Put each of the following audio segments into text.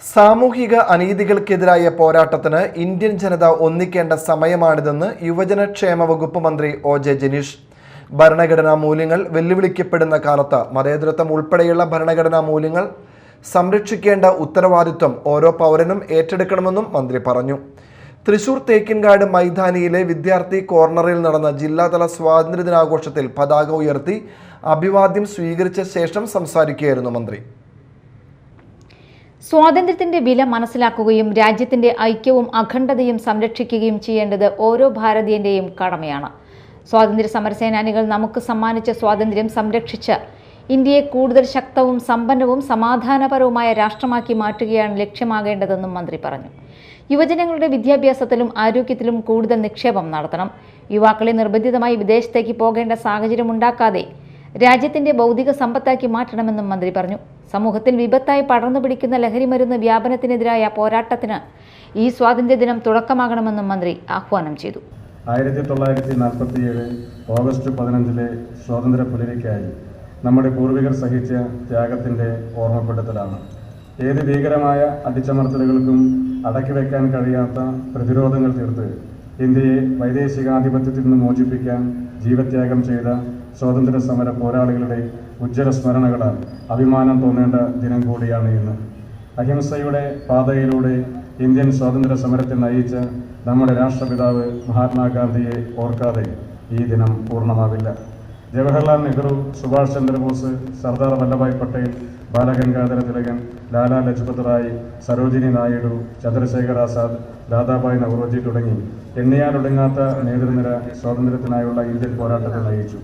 സാമൂഹിക അനീതികൾക്കെതിരായ പോരാട്ടത്തിന് ഇന്ത്യൻ ജനത ഒന്നിക്കേണ്ട സമയമാണിതെന്ന് യുവജനക്ഷേമ വകുപ്പ് മന്ത്രി ഒ.ജെ. ജനീഷ്. ഭരണഘടനാ മൂല്യങ്ങൾ വെല്ലുവിളിക്കപ്പെടുന്ന കാലത്ത് മതേതരത്വം ഉൾപ്പെടെയുള്ള ഭരണഘടനാ മൂല്യങ്ങൾ സംരക്ഷിക്കേണ്ട ഉത്തരവാദിത്വം ഓരോ പൗരനും ഏറ്റെടുക്കണമെന്നും മന്ത്രി പറഞ്ഞു. തൃശൂർ തേക്കിൻകാട് മൈതാനിയിലെ വിദ്യാർത്ഥി കോർണറിൽ നടന്ന ജില്ലാതല സ്വാതന്ത്ര്യദിനാഘോഷത്തിൽ പതാക ഉയർത്തി അഭിവാദ്യം സ്വീകരിച്ച ശേഷം സംസാരിക്കുകയായിരുന്നു മന്ത്രി. സ്വാതന്ത്ര്യത്തിന്റെ വില മനസ്സിലാക്കുകയും രാജ്യത്തിന്റെ ഐക്യവും അഖണ്ഡതയും സംരക്ഷിക്കുകയും ചെയ്യേണ്ടത് ഓരോ ഭാരതീയന്റെയും കടമയാണ്. സ്വാതന്ത്ര്യ സമരസേനാനികൾ നമുക്ക് സമ്മാനിച്ച സ്വാതന്ത്ര്യം സംരക്ഷിച്ച് ഇന്ത്യയെ കൂടുതൽ ശക്തവും സമ്പന്നവും സമാധാനപരവുമായ രാഷ്ട്രമാക്കി മാറ്റുകയാണ് ലക്ഷ്യമാകേണ്ടതെന്നും മന്ത്രി പറഞ്ഞു. യുവജനങ്ങളുടെ വിദ്യാഭ്യാസത്തിലും ആരോഗ്യത്തിലും കൂടുതൽ നിക്ഷേപം നടത്തണം. യുവാക്കളെ നിർബന്ധിതമായി വിദേശത്തേക്ക് പോകേണ്ട സാഹചര്യം ഉണ്ടാക്കാതെ രാജ്യത്തിന്റെ ഭൗതിക സമ്പത്താക്കി മാറ്റണമെന്നും മന്ത്രി പറഞ്ഞു. സമൂഹത്തിൽ വിപത്തായി പടർന്നു പിടിക്കുന്ന ലഹരിമരുന്ന് വ്യാപനത്തിനെതിരായ പോരാട്ടത്തിന് ഈ സ്വാതന്ത്ര്യദിനം തുടക്കമാകണമെന്നും മന്ത്രി ആഹ്വാനം ചെയ്തു. 1947 ഓഗസ്റ്റ് 15 സ്വാതന്ത്ര്യ പുലരിക്കായി നമ്മുടെ പൂർവികർ സഹിച്ച ത്യാഗത്തിന്റെ ഓർമ്മപ്പെടുത്തലാണ്. ഏത് ഭീകരമായ അടിച്ചമർത്തലുകൾക്കും അടക്കിവെക്കാൻ കഴിയാത്ത പ്രതിരോധങ്ങൾ തീർത്ത് ഇന്ത്യയെ വൈദേശികാധിപത്യത്തിൽ നിന്ന് മോചിപ്പിക്കാൻ ജീവത്യാഗം ചെയ്ത സ്വാതന്ത്ര്യ സമര പോരാളികളുടെ ഉജ്ജ്വല സ്മരണകളാൽ അഭിമാനം തോന്നേണ്ട ദിനം കൂടിയാണ് ഇന്ന്. അഹിംസയുടെ പാതയിലൂടെ ഇന്ത്യൻ സ്വാതന്ത്ര്യ സമരത്തെ നയിച്ച നമ്മുടെ രാഷ്ട്രപിതാവ് മഹാത്മാഗാന്ധിയെ ഓർക്കാതെ ഈ ദിനം പൂർണ്ണമാവില്ല. ജവഹർലാൽ നെഹ്റു, സുഭാഷ് ചന്ദ്രബോസ്, സർദാർ വല്ലഭായ് പട്ടേൽ, ബാലഗംഗാധര തിലകൻ, ലാലാ ലജ്പത് റായ്, സരോജിനി നായിഡു, ചന്ദ്രശേഖർ ആസാദ്, ദാദാഭായ് നവറോജി തുടങ്ങി എണ്ണിയാലൊടുങ്ങാത്ത നേതൃനിര സ്വാതന്ത്ര്യത്തിനായുള്ള ഇന്ത്യൻ പോരാട്ടത്തെ നയിച്ചു.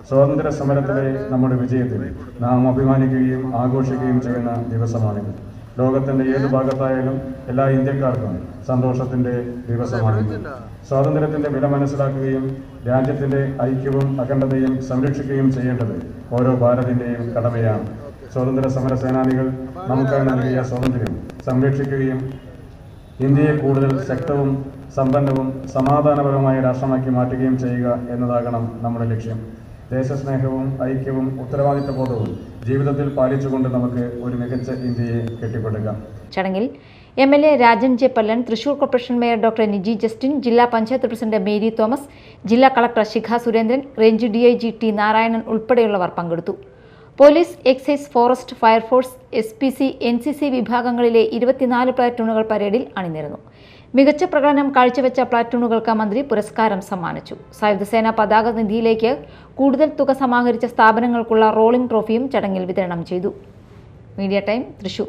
സ്വാതന്ത്ര്യ സമരത്തിലെ നമ്മുടെ വിജയത്തിൽ നാം അഭിമാനിക്കുകയും ആഘോഷിക്കുകയും ചെയ്യുന്ന ദിവസമാണിത്. ലോകത്തിന്റെ ഏത് ഭാഗത്തായാലും എല്ലാ ഇന്ത്യക്കാർക്കും സന്തോഷത്തിന്റെ ദിവസമാണിത്. സ്വാതന്ത്ര്യത്തിന്റെ വില മനസ്സിലാക്കുകയും രാജ്യത്തിന്റെ ഐക്യവും അഖണ്ഡതയും സംരക്ഷിക്കുകയും ചെയ്യേണ്ടത് ഓരോ ഭാരതീയന്റെയും കടമയാണ്. സ്വാതന്ത്ര്യ സമര സേനാനികൾ നമുക്കായി നൽകിയ സ്വാതന്ത്ര്യം സംരക്ഷിക്കുകയും ഇന്ത്യയെ കൂടുതൽ ശക്തവും സമ്പന്നവും സമാധാനപരമായ രാഷ്ട്രമാക്കി മാറ്റുകയും ചെയ്യുക എന്നതാകണം നമ്മുടെ ലക്ഷ്യം. ദേശസ്നേഹവും ഐക്യവും ഉത്തരവാദിത്തബോധവും ജീവിതത്തിൽ പാലിച്ചുകൊണ്ട് നമുക്ക് ഒരു മികച്ച ഇന്ത്യയെ കെട്ടിപ്പടുക്കാം. ചടങ്ങിൽ MLA Rajan J Pallan, Thrissur corporation mayor doctor Niji Justin, ജില്ലാ പഞ്ചായത്ത് പ്രസിഡന്റ് മേരി തോമസ്, ജില്ലാ collector Shikha Surendran, range DIG T Narayanan ഉൾപ്പെടെയുള്ളവർ പങ്കെടുത്തു. Police, excise, forest, fire force, SPC, NCC വിഭാഗങ്ങളിലെ 24 പ്ലാറ്റൂണുകൾ പരേഡിൽ അണിനിരന്നു. മികച്ച പ്രകടനം കാഴ്ചവെച്ച പ്ലാറ്റൂണുകൾക്ക് മന്ത്രി പുരസ്കാരം സമ്മാനിച്ചു. സായുധസേന പതാക നിധിയിലേക്ക് കൂടുതൽ തുക സമാഹരിച്ച സ്ഥാപനങ്ങൾക്കുള്ള റോളിംഗ് ട്രോഫിയും ചടങ്ങിൽ വിതരണം ചെയ്തു. Media time, Thrissur.